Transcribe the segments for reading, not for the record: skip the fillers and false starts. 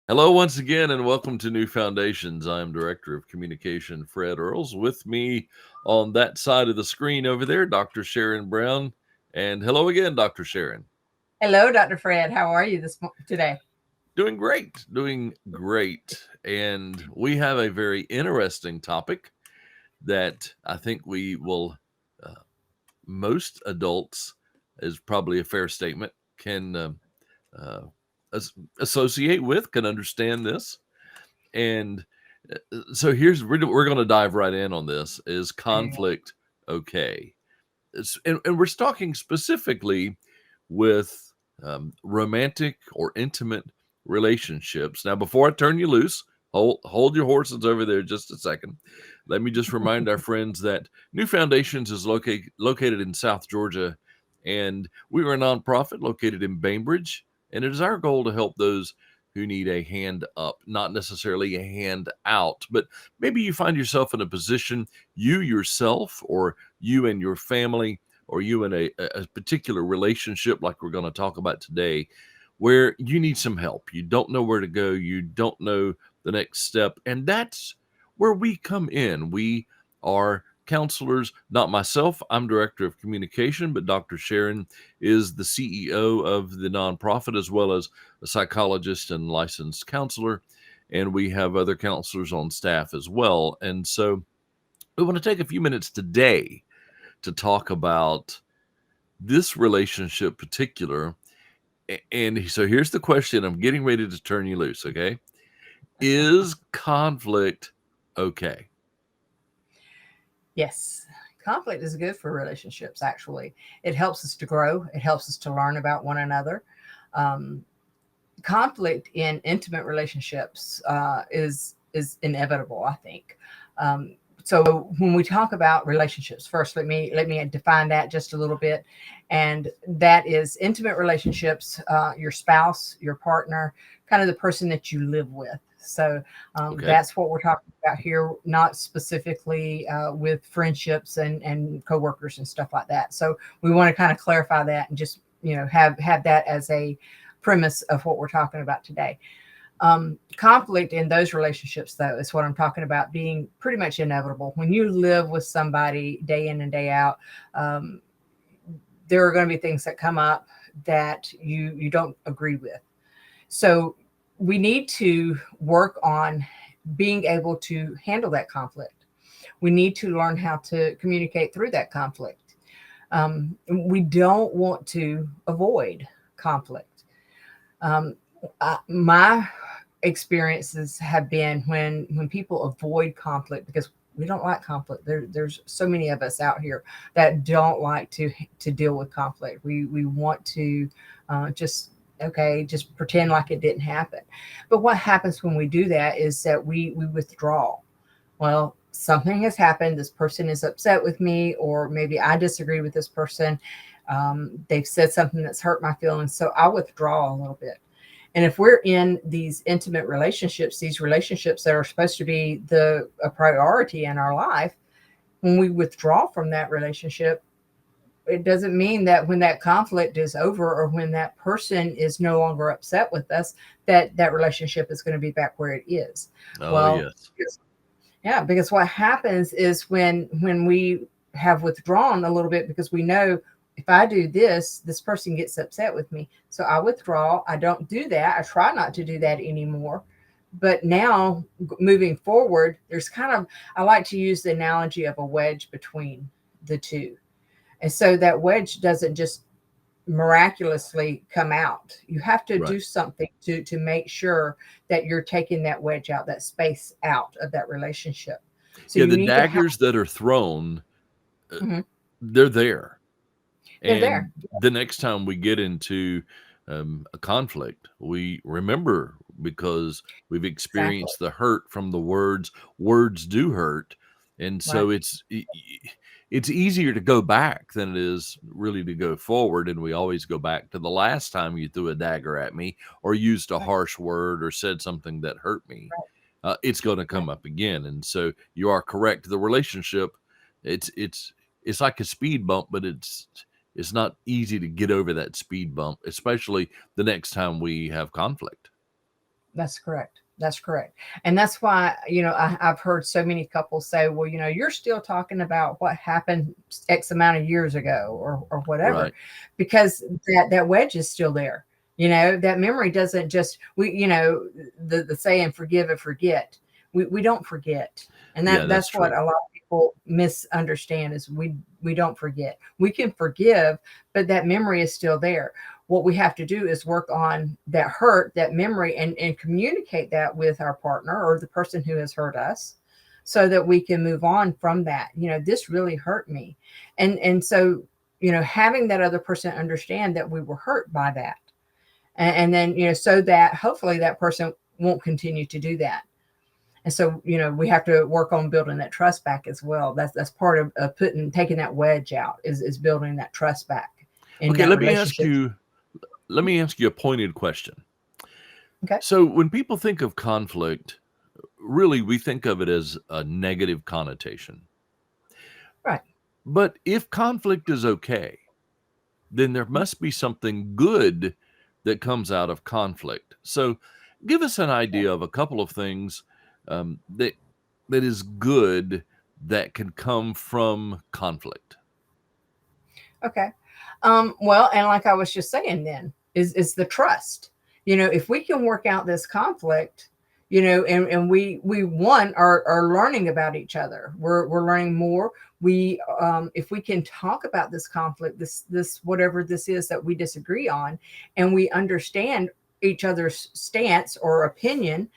Hello, once again, and welcome to New Foundations. I'm Director of Communication Fred Earls. With me on that side of the screen over there, Dr. Sharon Brown. And hello again, Dr. Sharon. Hello, Dr. Fred. How are you today? Doing great, doing great. And we have a very interesting topic that I think we will, uh, most adults, is probably a fair statement, can uh, associate with, can understand this. And so we're going to dive right in on this. Is Yeah. conflict okay? And we're talking specifically with romantic or intimate relationships. Now, before I turn you loose, hold your horses over there just a second. Let me just remind our friends that New Foundations is located in South Georgia, and we are a nonprofit located in Bainbridge, and it is our goal to help those who need a hand up, not necessarily a hand out, but maybe you find yourself in a position, you yourself or you and your family, or you in a particular relationship like we're going to talk about today, where you need some help. You don't know where to go, you don't know the next step. And that's where we come in. We are counselors, not myself. I'm director of communication, but Dr. Sharon is the CEO of the nonprofit, as well as a psychologist and licensed counselor. And we have other counselors on staff as well. And so we want to take a few minutes today to talk about this relationship particular. And so here's the question. I'm getting ready to turn you loose. Okay. Is conflict okay? Yes. Conflict is good for relationships, actually. It helps us to grow, it helps us to learn about one another. Um, Conflict in intimate relationships is inevitable, I think. So when we talk about relationships, first let me define that just a little bit, and that is intimate relationships, your spouse, your partner, kind of the person that you live with. So Okay. that's what we're talking about here, not specifically with friendships and coworkers and stuff like that. So we want to kind of clarify that and just have that as a premise of what we're talking about today. Conflict in those relationships, though, is what I'm talking about being pretty much inevitable. When you live with somebody day in and day out, um, there are going to be things that come up that you don't agree with. So we need to work on being able to handle that conflict. We need to learn how to communicate through that conflict. We don't want to avoid conflict. Um, my experiences have been when people avoid conflict because we don't like conflict. There's so many of us out here that don't like to deal with conflict. We want to just okay, just pretend like it didn't happen. But what happens when we do that is that we withdraw. Well, something has happened. This person is upset with me, or maybe I disagree with this person. They've said something that's hurt my feelings, so I withdraw a little bit. And if we're in these intimate relationships, these relationships that are supposed to be a priority in our life, when we withdraw from that relationship, it doesn't mean that when that conflict is over or when that person is no longer upset with us, that that relationship is going to be back where it is. Oh, Well, yes. yeah, because what happens is when we have withdrawn a little bit because we know if I do this, this person gets upset with me. So I withdraw. I don't do that. I try not to do that anymore. But now moving forward, there's kind of, I like to use the analogy of a wedge between the two. And so that wedge doesn't just miraculously come out. You have to Right. do something to make sure that you're taking that wedge out, that space out of that relationship. So Yeah. you The need to have. daggers that are thrown, uh, Mhm. they're there. They're there. And the next time we get into a conflict, we remember because we've Exactly. experienced the hurt from the words. Words do hurt, and Right. so it's easier to go back than it is really to go forward. And we always go back to the last time you threw a dagger at me, or used a Right. harsh word, or said something that hurt me. Right. It's going to Right. come up again, and so you are correct. The relationship, it's like a speed bump, but it's not easy to get over that speed bump, especially the next time we have conflict. That's correct. That's correct. And that's why, I've heard so many couples say, well, you're still talking about what happened X amount of years ago or whatever, Right. because that wedge is still there. That memory doesn't just, the saying, forgive and forget. We don't forget. And Yeah, that's that's what true. a lot of people misunderstand is we don't forget. We can forgive, but that memory is still there. What we have to do is work on that hurt, that memory, and communicate that with our partner or the person who has hurt us so that we can move on from that. This really hurt me. And so, having that other person understand that we were hurt by that. And then, so that hopefully that person won't continue to do that. And so, we have to work on building that trust back as well. That's part of taking that wedge out is building that trust back in Okay, that relationship. let me ask you a pointed question. Okay. So when people think of conflict, really we think of it as a negative connotation. Right. But if conflict is okay, then there must be something good that comes out of conflict. So give us an idea of a couple of things that is good that can come from conflict. Okay. Well, and like I was just saying then, is the trust. If we can work out this conflict, and we one are learning about each other. We're learning more. We if we can talk about this conflict, this whatever this is that we disagree on, and we understand each other's stance or opinion,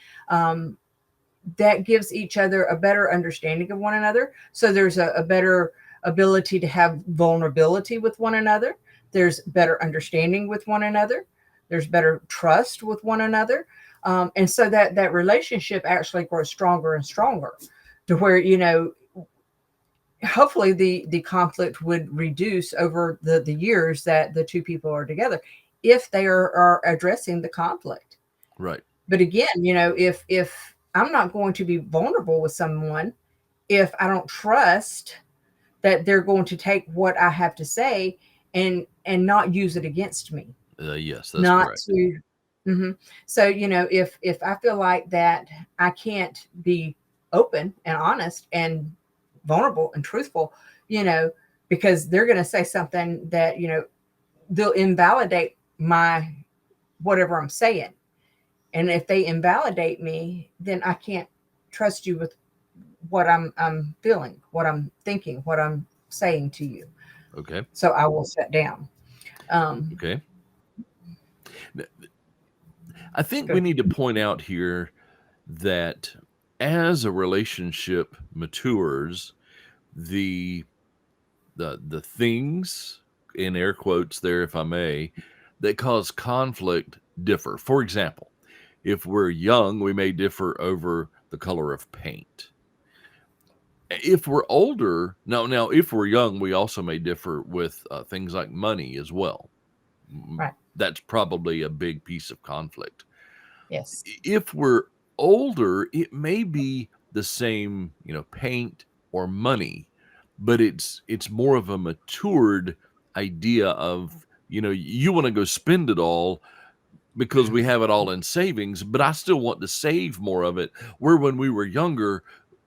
that gives each other a better understanding of one another. So there's a better ability to have vulnerability with one another. There's better understanding with one another. There's better trust with one another. And so that relationship actually grows stronger and stronger to where, hopefully the conflict would reduce over the years that the two people are together if they are addressing the conflict. Right. But again, if I'm not going to be vulnerable with someone if I don't trust that they're going to take what I have to say and not use it against me. Yes, that's Not correct. to So, if I feel like that I can't be open and honest and vulnerable and truthful, because they're going to say something that, they'll invalidate my whatever I'm saying. And if they invalidate me, then I can't trust you with what I'm feeling, what I'm thinking, what I'm saying to you. Okay. So I will shut down. Um, Okay. I think we Good. need to point out here that as a relationship matures, the the things in air quotes there, if I may, that cause conflict differ. For example, if we're young, we may differ over the color of paint. If we're older, now, if we're young, we also may differ with things like money as well. Right. That's probably a big piece of conflict. Yes. If we're older, it may be the same, paint or money, but it's more of a matured idea of, you want to go spend it all because we have it all in savings, but I still want to save more of it. Where when we were younger,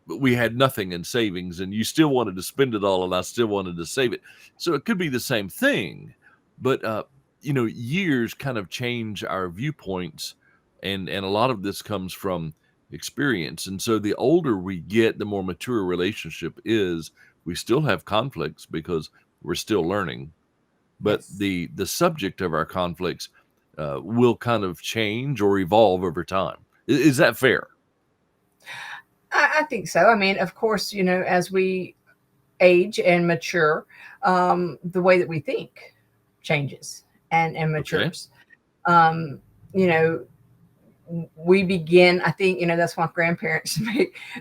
we had nothing in savings and you still wanted to spend it all and I still wanted to save it. So it could be the same thing, but years kind of change our viewpoints and a lot of this comes from experience. And so the older we get, the more mature a relationship is. We still have conflicts because we're still learning, but Yes. the subject of our conflicts will kind of change or evolve over time. Is that fair? I think so. I mean, of course, as we age and mature, the way that we think changes and Okay. matures. Um, you know, we begin. I think that's why grandparents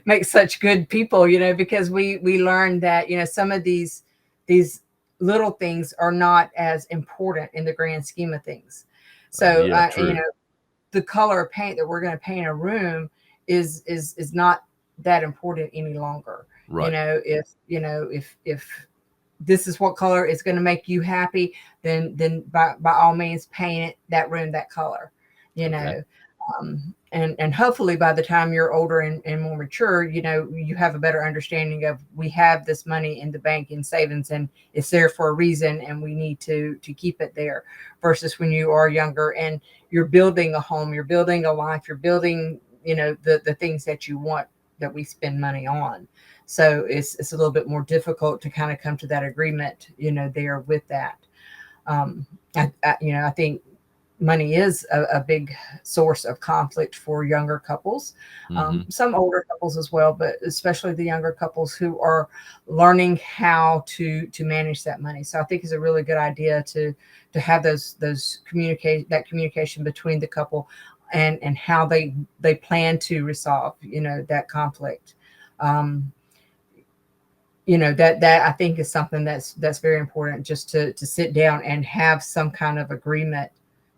make such good people. Because we learn that some of these little things are not as important in the grand scheme of things. So Yeah, true. the color of paint that we're going to paint a room is not that important any longer. Right. If this is what color is going to make you happy, then by all means paint it, that room that color. you Okay. know um, and hopefully by the time you're older and more mature, you know, you have a better understanding of, we have this money in the bank in savings and it's there for a reason and we need to keep it there, versus when you are younger and you're building a home, you're building a life, you're building, you know, the things that you want, that we spend money on. So it's a little bit more difficult to kind of come to that agreement, you know, there with that. I think money is a big source of conflict for younger couples, some older couples as well, but especially the younger couples who are learning how to manage that money. So I think it's a really good idea to have that communication between the couple, and how they plan to resolve, you know, that conflict. You know, that I think is something that's very important, just to sit down and have some kind of agreement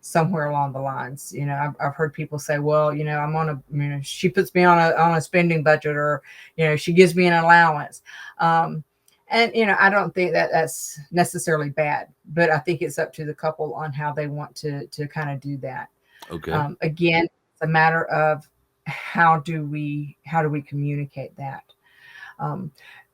somewhere along the lines. You know, I've heard people say, well, you know, I'm on a, you know, she puts me on a spending budget, or, you know, she gives me an allowance. And, you know, I don't think that that's necessarily bad, but I think it's up to the couple on how they want to kind of do that. Okay. Again, it's a matter of how do we communicate that.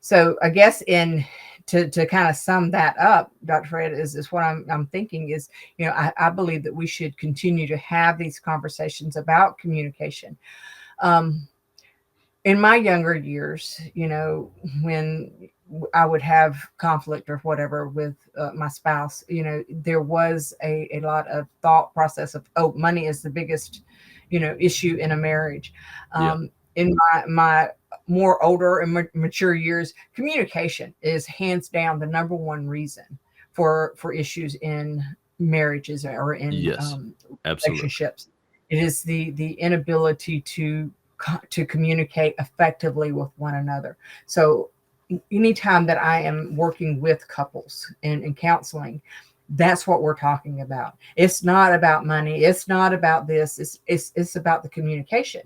So I guess to kind of sum that up, Dr. Fred, is what I'm thinking is, you know, I believe that we should continue to have these conversations about communication. In my younger years, you know, when I would have conflict or whatever with my spouse, you know, there was a lot of thought process of, oh, money is the biggest, you know, issue in a marriage. In my more older and mature years, communication is hands down the number one reason for issues in marriages or in relationships. It is the inability to communicate effectively with one another. So anytime that I am working with couples in counseling, that's what we're talking about. It's not about money. It's not about this. It's about the communication.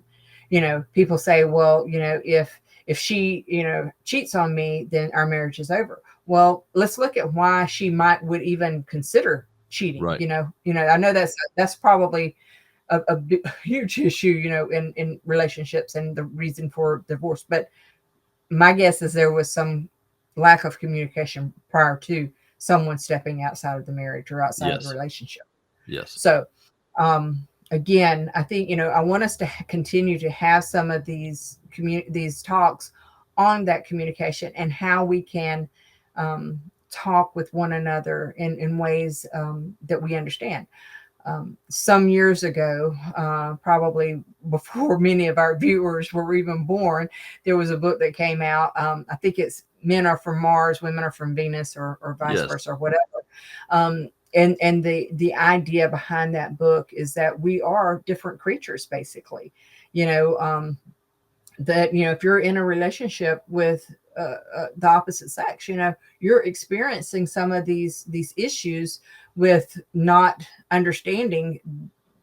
You know, people say, well, you know, if she, you know, cheats on me, then our marriage is over. Well, let's look at why she would even consider cheating. Right. You know, I know that's probably a huge issue, you know, in relationships and the reason for divorce. But my guess is there was some lack of communication prior to someone stepping outside of the marriage or outside of the relationship. Yes. So, again, I think, you know, I want us to continue to have some of these talks on that communication and how we can talk with one another in ways that we understand. Some years ago, probably before many of our viewers were even born, there was a book that came out. I think it's Men Are From Mars, Women Are From Venus, or vice versa, or whatever. And the idea behind that book is that we are different creatures, basically. You know, that, you know, if you're in a relationship with the opposite sex, you know, you're experiencing some of these issues with not understanding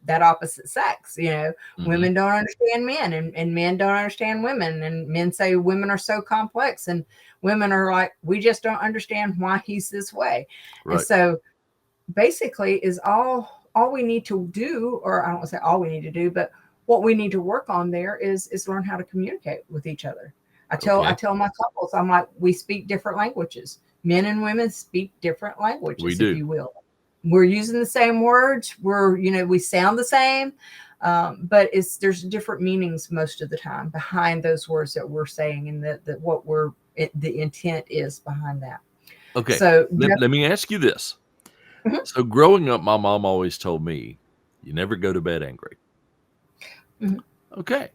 that opposite sex. You know, women don't understand men, and men don't understand women, and men say women are so complex, and women are like, we just don't understand why he's this way. Right. And so basically is all we need to do, or I don't want to say all we need to do, but what we need to work on there is learn how to communicate with each other. I tell my couples, I'm like, we speak different languages. Men and women speak different languages, if you will. We're using the same words. We sound the same, but there's different meanings most of the time behind those words that we're saying, and the intent is behind that. Okay. So let me ask you this. So growing up, my mom always told me, you never go to bed angry. Okay.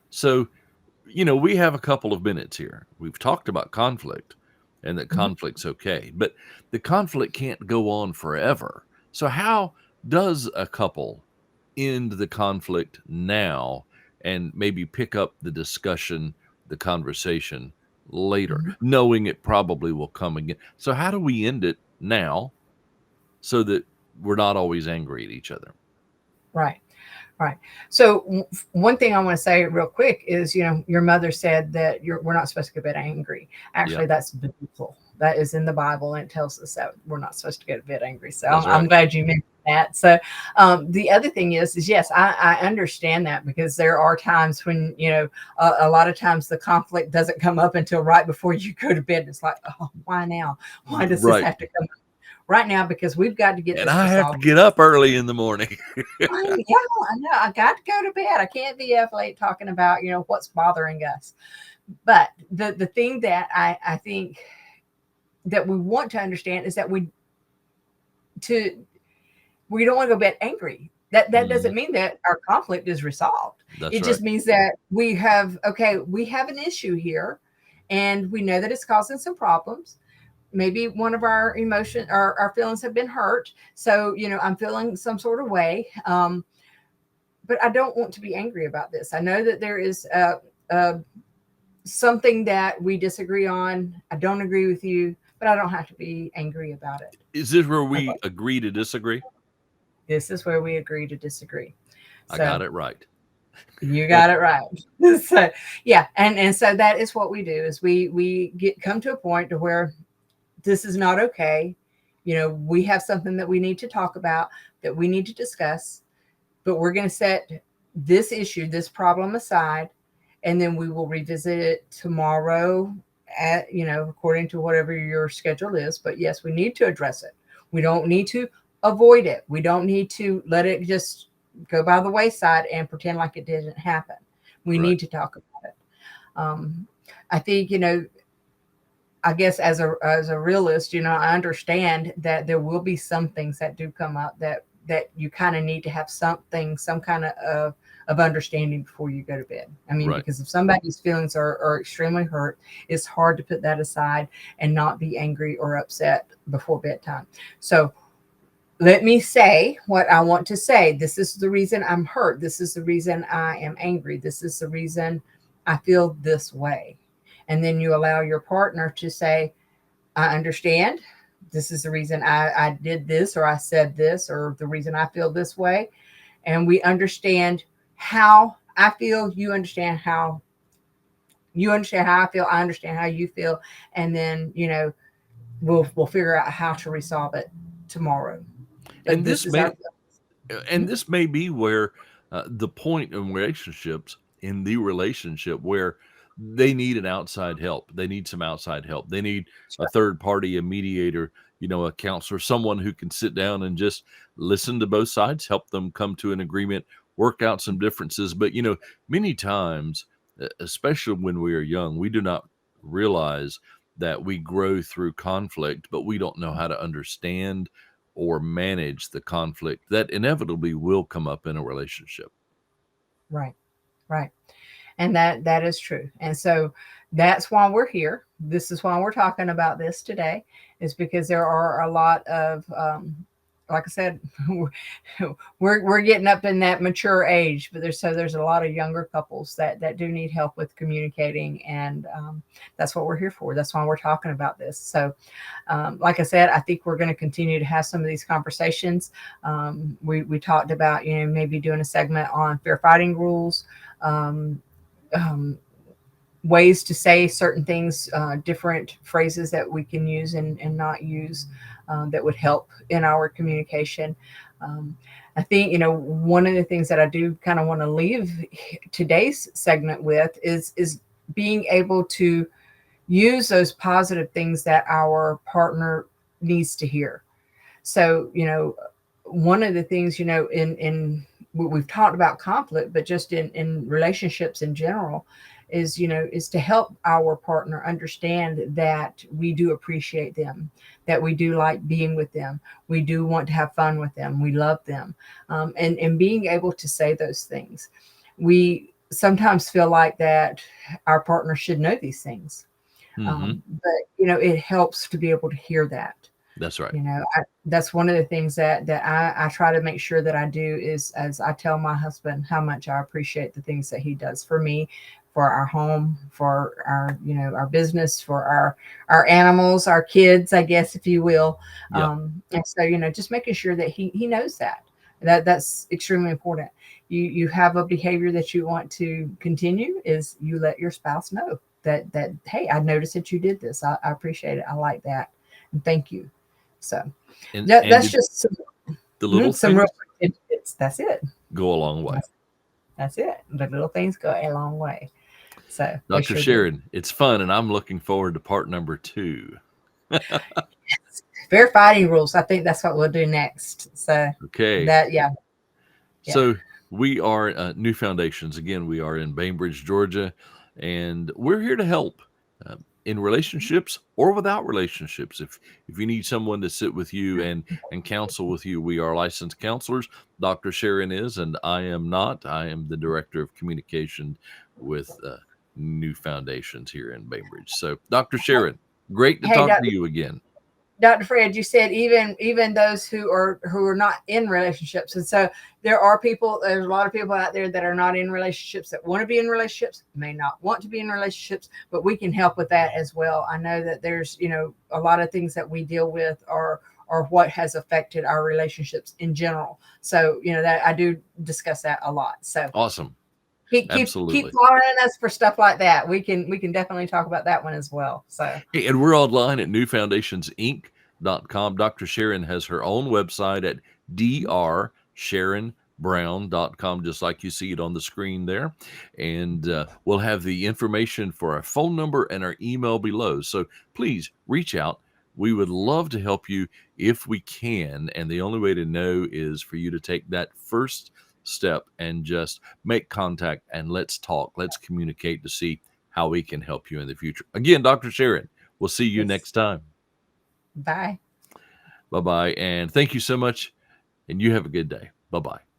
So, you know, we have a couple of minutes here. We've talked about conflict and that conflict's okay, but the conflict can't go on forever. So how does a couple end the conflict now and maybe pick up the discussion, the conversation later, knowing it probably will come again? So how do we end it now so that we're not always angry at each other? Right. So one thing I want to say real quick is, you know, your mother said that we're not supposed to get angry. Actually, that's biblical. That is in the Bible, and it tells us that we're not supposed to get a bit angry. So I'm glad you mentioned that. So the other thing is yes, I understand that, because there are times when, a lot of times the conflict doesn't come up until right before you go to bed. It's like, oh, why now? Why does this Right. have to come up right now? Because we've got to get And this I have to resolved. get up early in the morning. Yeah, I know. I got to go to bed. I can't be up late talking about, what's bothering us. But the thing that I think that we want to understand is that we don't want to go to bed angry. That doesn't mean that our conflict is resolved. That's It right. just means that we have an issue here, and we know that it's causing some problems. Maybe one of our emotion or our feelings have been hurt. So, I'm feeling some sort of way. But I don't want to be angry about this. I know that there is something that we disagree on. I don't agree with you, but I don't have to be angry about it. Is this where we Okay. agree to disagree? This is where we agree to disagree. I got it right. You got it right. So yeah, and so that is what we do, is we come to a point to where this is not okay. We have something that we need to talk about, that we need to discuss, but we're going to set this issue, this problem aside, and then we will revisit it tomorrow at, according to whatever your schedule is. But yes, we need to address it. We don't need to avoid it. We don't need to let it just go by the wayside and pretend like it didn't happen. We Right. need to talk about it. I think, I guess as a realist, I understand that there will be some things that do come up that you kind of need to have some kind of understanding before you go to bed. I mean, Right. because if somebody's feelings are extremely hurt, it's hard to put that aside and not be angry or upset before bedtime. So let me say what I want to say. This is the reason I'm hurt. This is the reason I am angry. This is the reason I feel this way. And then you allow your partner to say, I understand. This is the reason I did this, or I said this, or the reason I feel this way. And we understand how I feel. You understand how I feel. I understand how you feel. And then, we'll figure out how to resolve it tomorrow. But And this this is our may be where the point in the relationship where they need an outside help. They need some outside help. They need a third party, a mediator, a counselor, someone who can sit down and just listen to both sides, help them come to an agreement, work out some differences. But many times, especially when we are young, we do not realize that we grow through conflict, but we don't know how to understand or manage the conflict that inevitably will come up in a relationship. right, right. And that is true. And so that's why we're here. This is why we're talking about this today, is because there are a lot of like I said, we're getting up in that mature age, but there's a lot of younger couples that do need help with communicating, and that's what we're here for. That's why we're talking about this. So, like I said, I think we're going to continue to have some of these conversations. We talked about maybe doing a segment on fair fighting rules. Um, Ways to say certain things, different phrases that we can use and not use, that would help in our communication. I think, one of the things that I do kind of want to leave today's segment with is being able to use those positive things that our partner needs to hear. So, one of the things, we've talked about conflict, but just in relationships in general, is to help our partner understand that we do appreciate them, that we do like being with them, we do want to have fun with them, we love them, and being able to say those things. We sometimes feel like that our partner should know these things, but it helps to be able to hear that. That's right. That's one of the things that I try to make sure that I do, is as I tell my husband how much I appreciate the things that he does for me, for our home, for our our business, for our animals, our kids, I guess, if you will. Yeah. And so just making sure that he knows that's extremely important. You have a behavior that you want to continue, is you let your spouse know that hey, I noticed that you did this. I appreciate it. I like that. And thank you. So And that's just the little Some things real quick tidbits. That's it. go a long way. That's it. The little things go a long way. So they Dr. sure do. Sharon, it's fun, and I'm looking forward to part number 2. Fair fighting rules. I think that's what we'll do next. So Okay. yeah. So we are New Foundations. Again, we are in Bainbridge, Georgia, and we're here to help in relationships or without relationships. If you need someone to sit with you and counsel with you, we are licensed counselors. Dr. Sharon is, and I am not. I am the director of communication with New Foundations here in Bainbridge. So, Dr. Sharon, great to talk to you again. Dr. Fred, you said even those who are not in relationships, and so there's a lot of people out there that are not in relationships, that want to be in relationships, may not want to be in relationships, but we can help with that as well. I know that there's a lot of things that we deal with are what has affected our relationships in general. So that I do discuss that a lot. So awesome. Keep following us for stuff like that. We can definitely talk about that one as well. So hey, and we're online at newfoundationsinc.com. Dr. Sharon has her own website at drsharonbrown.com, just like you see it on the screen there. And we'll have the information for our phone number and our email below. So please reach out. We would love to help you if we can. And the only way to know is for you to take that first step and just make contact and let's talk. Let's communicate to see how we can help you in the future. Again, Dr. Sharon, we'll see you next time. Bye. Bye-bye. And thank you so much. And you have a good day. Bye-bye.